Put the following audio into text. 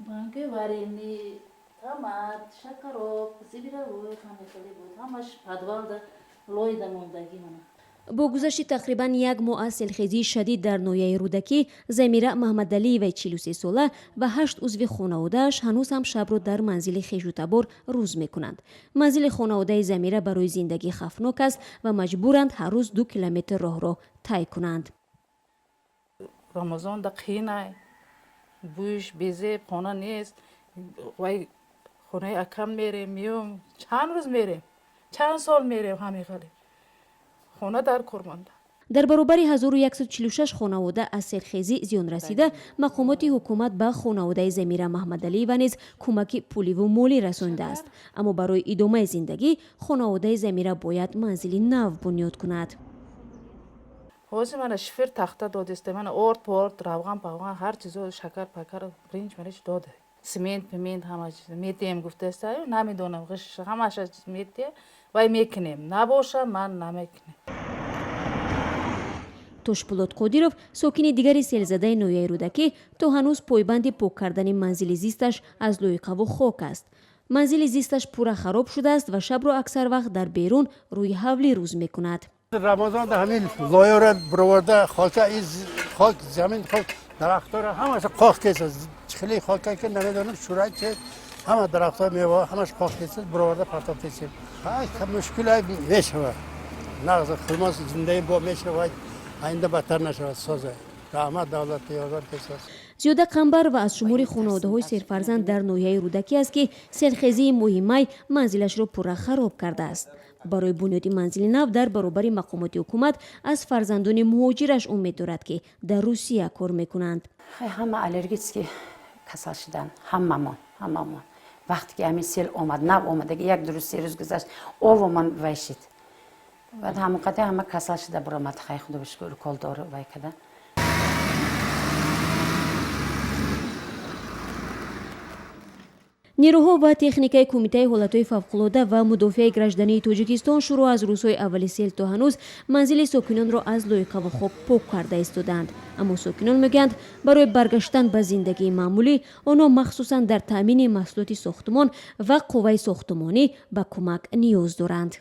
بانک وارینی تامات شکراب زیبیرا روی خانه‌ای بود همش پدوال لوی دموندگی منه. با گذشت تقریباً یک ماه از سیلخیزی شدید در نویه رودکی، زمیره محمدعلی و 43 ساله و 8 عضو خانواده‌اش هنوز هم شب را در منزل خویش و تبار روز می‌کنند. منزل خانواده زمیره برای زندگی خطرناک است و مجبورند هر روز 2 کیلومتر راه را طی کنند. رمضان دقیقه بوش بیزه خانه نیست وای خونه اکم میریم میام چند روز میریم چند سال میریم همیشه خونه در کرمانده. در برابر 1146 خانواده از سیلخیزی زیان رسیده، مقامات حکومت به خانواده زمیره محمدعلی و نیز کمک پولی و مالی رسانده است، اما برای ادامه زندگی خانواده زمیره باید منزلی نو بنیاد کند. حاضر من شفر تخته دادست من آرد پارد روغن پاغن هر چیزو شکر پکر برنج منش داده سیمنت پمنت همه چیز میتیم گفته است نمیدونم غش همش میته وای میکنیم نباشه من نمیکنم. توشپولات قادیروف ساکن دیگری سیلزده نویه رودکی تا هنوز پایبند پاک کردن منزل زیستش از لایقه و خاک است. منزل زیستش پورا خراب شده است و شب را اکثر وقت در بیرون روی حولی روز میکند. رمضان ده همین لایه را برآورده خاک زمین خاک درخت‌ها را همش خاک کشید خیلی خاک که نمیدونم شورای چه همه درخت‌ها میوه همش خاک کشید برآورده پرتاب کشید. های مشکل میشه نغز خلماس زنده با میشه و آینده بدتر نشود سازه رحمت دولت یادار کشید. زیاده قنبر و از شمار خانواده‌های سرفرزند در نویه رودکی است که سیلخیزی مهمه منزلش را پورا خراب کرده است. برای بنیاد منزل نو در برابر مقامات حکومت از فرزندان مهاجرش امید دارد که در روسیه کار میکنند. همه الرژیکی کسل شدن هممون وقتی که همین سیل آمد نو آمد یک دو روز سه روز گذشت آومان ویشید بعد همون قطعه همه کسل شده برآمد خیلی خدا بشکر کال داره وای کردن. نیروها و تکنیکای کمیته حالتهای فوق‌العاده و مدافع گراژدانی تاجیکستان شروع از روزهای اولی سیل تا هنوز منزل ساکنان را از لایقه و خواب پاک کرده ایستادند، اما ساکنان میگویند برای برگشتن به زندگی معمولی آنها مخصوصا در تامین محصولات ساختمان و قوه ساختمانی به کمک نیاز دارند.